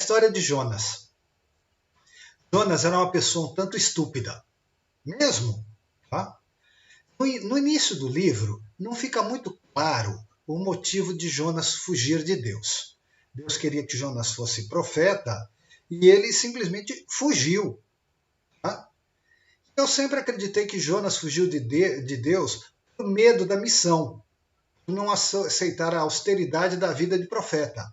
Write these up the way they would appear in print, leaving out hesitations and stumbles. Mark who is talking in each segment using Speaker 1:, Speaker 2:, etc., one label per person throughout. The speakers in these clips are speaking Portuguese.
Speaker 1: história de Jonas. Jonas era uma pessoa um tanto estúpida, mesmo. Tá? No início do livro, não fica muito claro o motivo de Jonas fugir de Deus. Deus queria que Jonas fosse profeta e ele simplesmente fugiu. Tá? Eu sempre acreditei que Jonas fugiu de Deus por medo da missão, por não aceitar a austeridade da vida de profeta.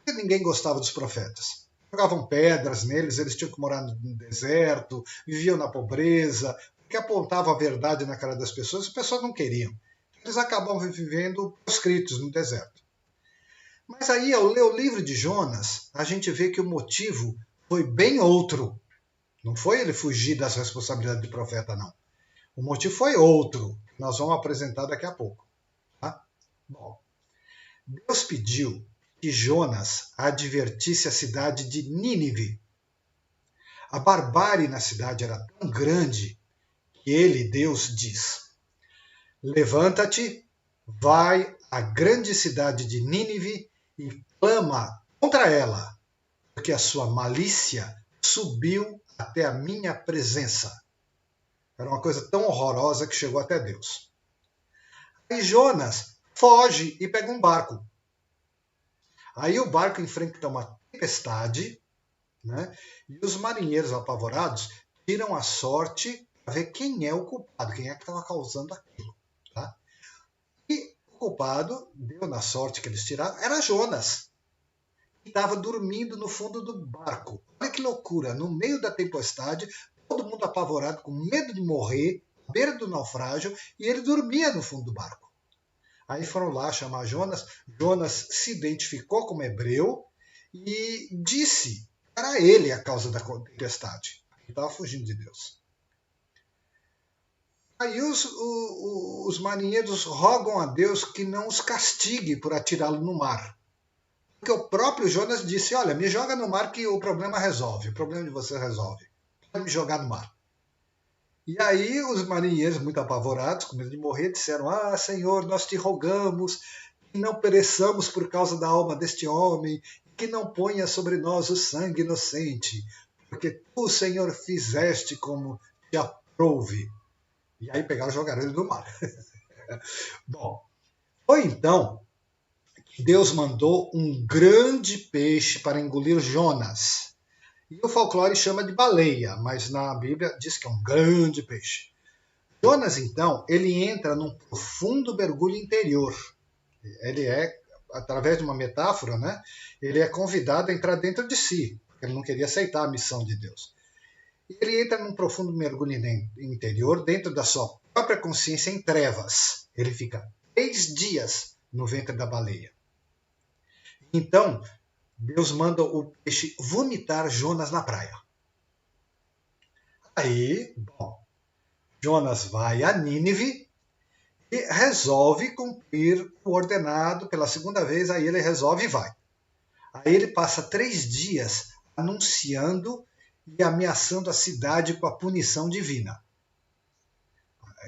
Speaker 1: Porque ninguém gostava dos profetas. Jogavam pedras neles, eles tinham que morar no deserto, viviam na pobreza, porque apontavam a verdade na cara das pessoas, as pessoas não queriam. Eles acabavam vivendo proscritos no deserto. Mas aí, ao ler o livro de Jonas, a gente vê que o motivo foi bem outro. Não foi ele fugir das responsabilidades de profeta, não. O motivo foi outro, que nós vamos apresentar daqui a pouco. Tá? Bom, Deus pediu que Jonas advertisse a cidade de Nínive. A barbárie na cidade era tão grande que ele, Deus, diz: levanta-te, vai à grande cidade de Nínive e clama contra ela, porque a sua malícia subiu até a minha presença. Era uma coisa tão horrorosa que chegou até Deus. Aí Jonas foge e pega um barco. Aí o barco enfrenta uma tempestade, né? E os marinheiros apavorados tiram a sorte para ver quem é o culpado, quem é que estava causando aquilo. Tá? E o culpado, deu na sorte que eles tiraram, era Jonas, que estava dormindo no fundo do barco. Olha que loucura, no meio da tempestade, todo mundo apavorado, com medo de morrer, à beira do naufrágio, e ele dormia no fundo do barco. Aí foram lá chamar Jonas. Jonas se identificou como hebreu e disse que era ele a causa da tempestade. Ele estava fugindo de Deus. Aí os marinheiros rogam a Deus que não os castigue por atirá-lo no mar. Porque o próprio Jonas disse: olha, me joga no mar que o problema resolve. O problema de você resolve. Pode me jogar no mar. E aí os marinheiros, muito apavorados, com medo de morrer, disseram: ah, Senhor, nós te rogamos que não pereçamos por causa da alma deste homem, que não ponha sobre nós o sangue inocente, porque tu, Senhor, fizeste como te aprouve. E aí pegaram e jogaram ele no mar. Bom, foi então que Deus mandou um grande peixe para engolir Jonas. E o folclore chama de baleia, mas na Bíblia diz que é um grande peixe. Jonas, então, ele entra num profundo mergulho interior. Ele é, através de uma metáfora, né, ele é convidado a entrar dentro de si, porque ele não queria aceitar a missão de Deus. E ele entra num profundo mergulho interior, dentro da sua própria consciência em trevas. Ele fica 3 dias no ventre da baleia. Então, Deus manda o peixe vomitar Jonas na praia. Aí, bom, Jonas vai a Nínive e resolve cumprir o ordenado pela segunda vez. Aí ele resolve e vai. Aí ele passa 3 dias anunciando e ameaçando a cidade com a punição divina.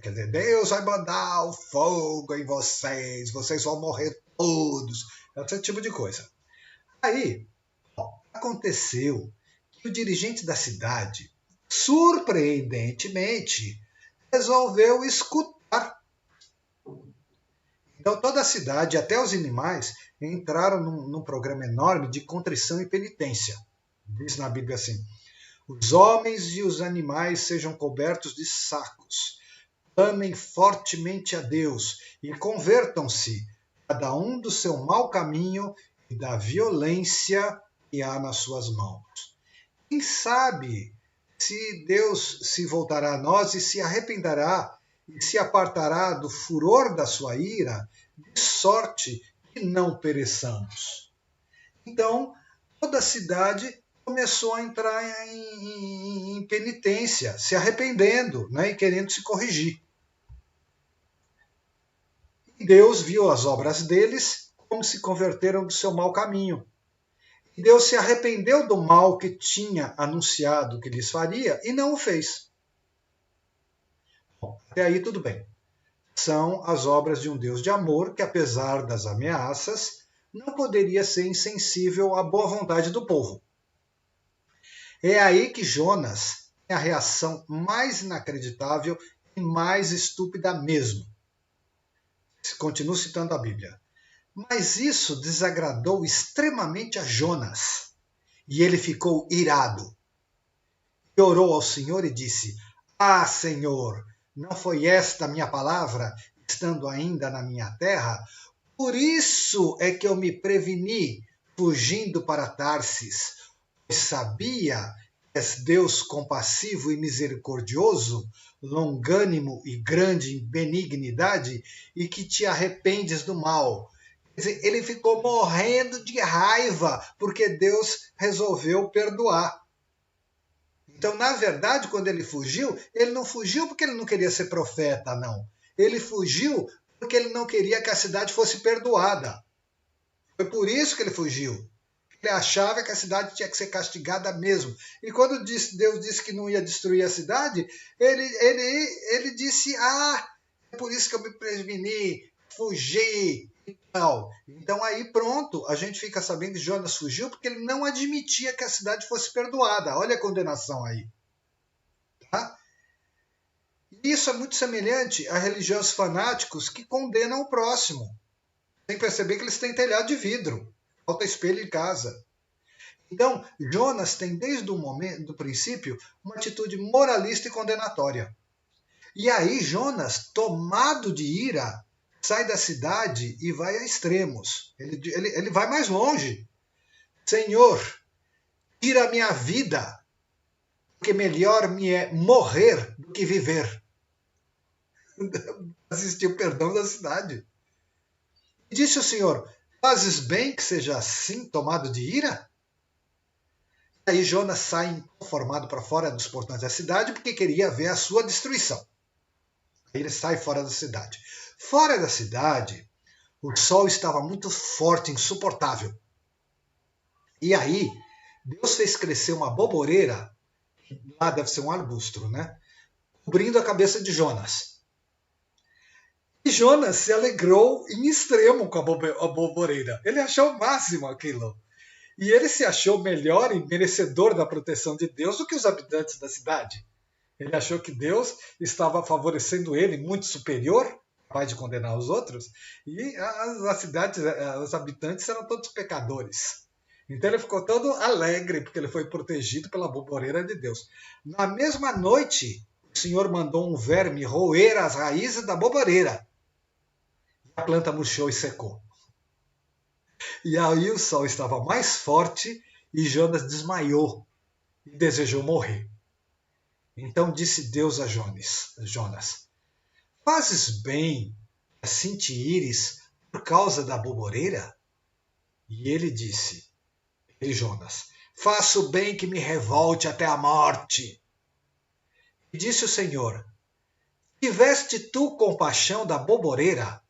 Speaker 1: Quer dizer, Deus vai mandar o fogo em vocês, vocês vão morrer todos. Esse tipo de coisa. Aí, aconteceu que o dirigente da cidade, surpreendentemente, resolveu escutar. Então toda a cidade, até os animais, entraram num programa enorme de contrição e penitência. Diz na Bíblia assim: os homens e os animais sejam cobertos de sacos, clamem fortemente a Deus e convertam-se, cada um do seu mau caminho e da violência que há nas suas mãos. Quem sabe se Deus se voltará a nós e se arrependerá e se apartará do furor da sua ira, de sorte que não pereçamos. Então, toda a cidade começou a entrar em penitência, se arrependendo, né, e querendo se corrigir. E Deus viu as obras deles, como se converteram do seu mau caminho. E Deus se arrependeu do mal que tinha anunciado que lhes faria e não o fez. Bom, até aí tudo bem. São as obras de um Deus de amor que, apesar das ameaças, não poderia ser insensível à boa vontade do povo. É aí que Jonas tem a reação mais inacreditável e mais estúpida mesmo. Continuo citando a Bíblia. Mas isso desagradou extremamente a Jonas, e ele ficou irado. E orou ao Senhor e disse: Ah, Senhor, não foi esta a minha palavra, estando ainda na minha terra? Por isso é que eu me preveni, fugindo para Tarsis, pois sabia que és Deus compassivo e misericordioso, longânimo e grande em benignidade, e que te arrependes do mal. Quer dizer, ele ficou morrendo de raiva, porque Deus resolveu perdoar. Então, na verdade, quando ele não fugiu porque ele não queria ser profeta, não. Ele fugiu porque ele não queria que a cidade fosse perdoada. Foi por isso que ele fugiu. Ele achava que a cidade tinha que ser castigada mesmo. E quando Deus disse que não ia destruir a cidade, ele disse: Ah, é por isso que eu me preveni, fugi e tal. Então aí pronto, a gente fica sabendo que Jonas fugiu porque ele não admitia que a cidade fosse perdoada. Olha a condenação aí. Tá? Isso é muito semelhante a religiosos fanáticos que condenam o próximo. Tem que perceber que eles têm telhado de vidro. Falta espelho em casa. Então, Jonas tem desde o momento, do princípio, uma atitude moralista e condenatória. E aí Jonas, tomado de ira, sai da cidade e vai a extremos. Ele vai mais longe. Senhor, tira a minha vida, porque melhor me é morrer do que viver. Assistir o perdão da cidade. E disse o Senhor: fazes bem que seja assim, tomado de ira? Aí Jonas sai inconformado para fora dos portões da cidade porque queria ver a sua destruição. Aí ele sai fora da cidade. Fora da cidade, o sol estava muito forte, insuportável. E aí, Deus fez crescer uma boboreira, lá deve ser um arbusto, né? Cobrindo a cabeça de Jonas. E Jonas se alegrou em extremo com a boboreira. Ele achou o máximo aquilo. E ele se achou melhor e merecedor da proteção de Deus do que os habitantes da cidade. Ele achou que Deus estava favorecendo ele, muito superior, capaz de condenar os outros, e as cidades, os habitantes eram todos pecadores. Então ele ficou todo alegre, porque ele foi protegido pela boboreira de Deus. Na mesma noite, o Senhor mandou um verme roer as raízes da boboreira. A planta murchou e secou. E aí o sol estava mais forte e Jonas desmaiou e desejou morrer. Então disse Deus a Jonas: fazes bem assim te ires por causa da boboreira? E ele disse, Jonas: faço bem que me revolte até a morte. E disse o Senhor: tiveste tu compaixão da boboreira,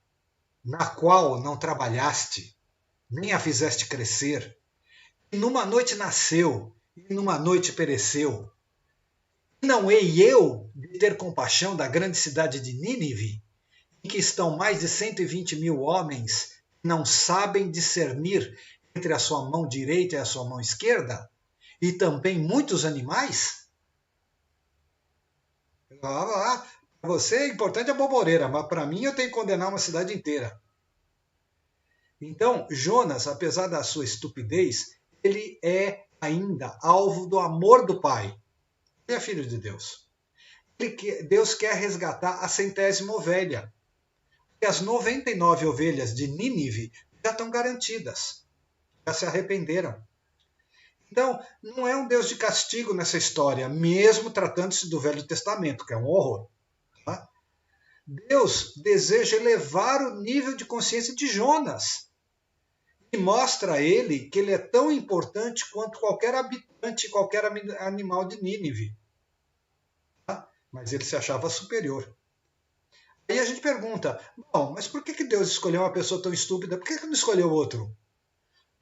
Speaker 1: na qual não trabalhaste, nem a fizeste crescer, e numa noite nasceu, e numa noite pereceu. E não hei eu de ter compaixão da grande cidade de Nínive, em que estão mais de 120.000 homens que não sabem discernir entre a sua mão direita e a sua mão esquerda, e também muitos animais? Para você é importante a boboreira, mas para mim eu tenho que condenar uma cidade inteira. Então, Jonas, apesar da sua estupidez, ele é ainda alvo do amor do Pai. Ele é filho de Deus. Deus quer resgatar a 100ª ovelha. E as 99 ovelhas de Nínive já estão garantidas. Já se arrependeram. Então, não é um Deus de castigo nessa história, mesmo tratando-se do Velho Testamento, que é um horror. Tá? Deus deseja elevar o nível de consciência de Jonas. E mostra a ele que ele é tão importante quanto qualquer habitante, qualquer animal de Nínive. Tá? Mas ele se achava superior. Aí a gente pergunta, bom, mas por que Deus escolheu uma pessoa tão estúpida? Por que não escolheu outro?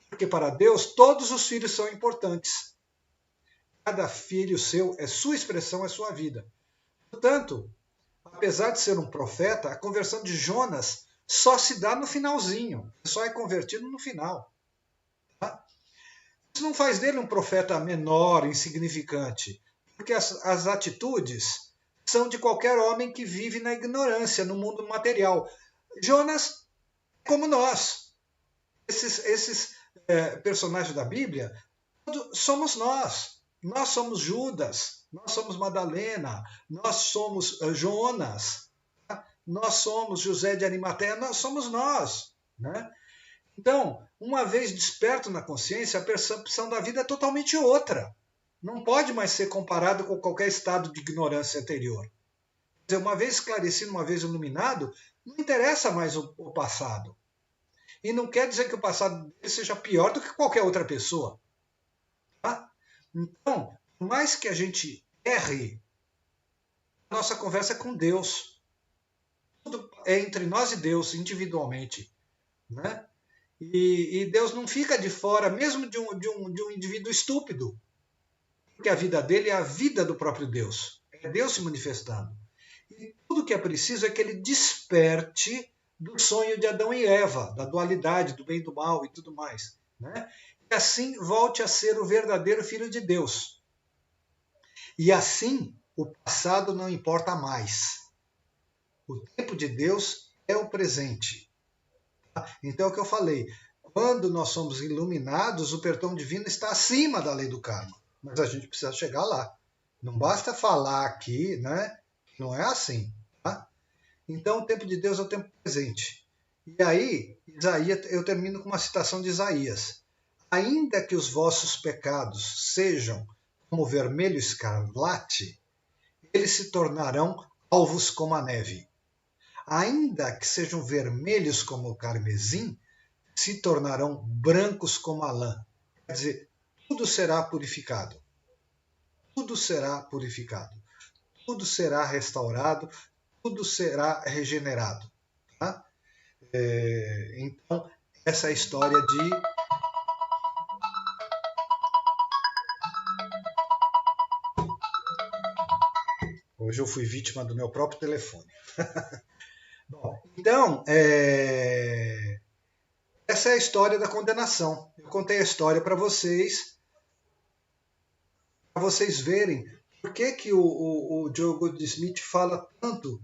Speaker 1: Porque para Deus todos os filhos são importantes. Cada filho seu é sua expressão, é sua vida. Portanto, apesar de ser um profeta, a conversão de Jonas só se dá no finalzinho. Só é convertido no final. Tá? Isso não faz dele um profeta menor, insignificante, porque as atitudes são de qualquer homem que vive na ignorância, no mundo material. Jonas é como nós. Esses personagens da Bíblia, somos nós. Nós somos Judas, nós somos Madalena, nós somos Jonas, nós somos José de Arimateia, nós somos nós. Né? Então, uma vez desperto na consciência, a percepção da vida é totalmente outra. Não pode mais ser comparado com qualquer estado de ignorância anterior. Quer dizer, uma vez esclarecido, uma vez iluminado, não interessa mais o passado. E não quer dizer que o passado dele seja pior do que qualquer outra pessoa. Tá? Então, por mais que a gente erre, a nossa conversa é com Deus. Tudo é entre nós e Deus, individualmente. Né? E Deus não fica de fora, mesmo de um indivíduo estúpido. Porque a vida dele é a vida do próprio Deus. É Deus se manifestando. E tudo que é preciso é que ele desperte do sonho de Adão e Eva, da dualidade, do bem e do mal e tudo mais. Né? E assim volte a ser o verdadeiro Filho de Deus. E assim o passado não importa mais. O tempo de Deus é o presente. Então é o que eu falei. Quando nós somos iluminados, o perdão divino está acima da lei do karma. Mas a gente precisa chegar lá. Não basta falar aqui, né? Não é assim. Tá? Então o tempo de Deus é o tempo presente. E aí, Isaías, eu termino com uma citação de Isaías. Ainda que os vossos pecados sejam como vermelho escarlate, eles se tornarão alvos como a neve. Ainda que sejam vermelhos como o carmesim, se tornarão brancos como a lã. Quer dizer, tudo será purificado. Tudo será purificado. Tudo será restaurado. Tudo será regenerado. Tá? Então, essa é a história de... Hoje eu fui vítima do meu próprio telefone. Bom, então, essa é a história da condenação. Eu contei a história para vocês verem por que o Joe Goldsmith fala tanto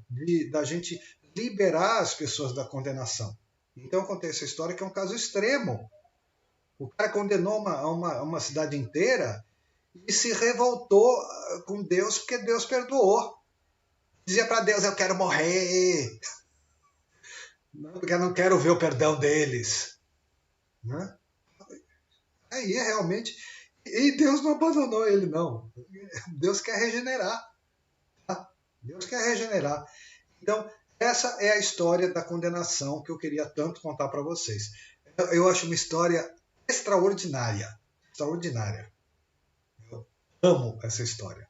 Speaker 1: da gente liberar as pessoas da condenação. Então eu contei essa história que é um caso extremo. O cara condenou uma cidade inteira e se revoltou com Deus porque Deus perdoou. Dizia para Deus, eu quero morrer, porque eu não quero ver o perdão deles. Né? Aí realmente... E Deus não abandonou ele, não. Deus quer regenerar. Tá? Deus quer regenerar. Então, essa é a história da condenação que eu queria tanto contar para vocês. Eu acho uma história extraordinária. Extraordinária. Eu amo essa história.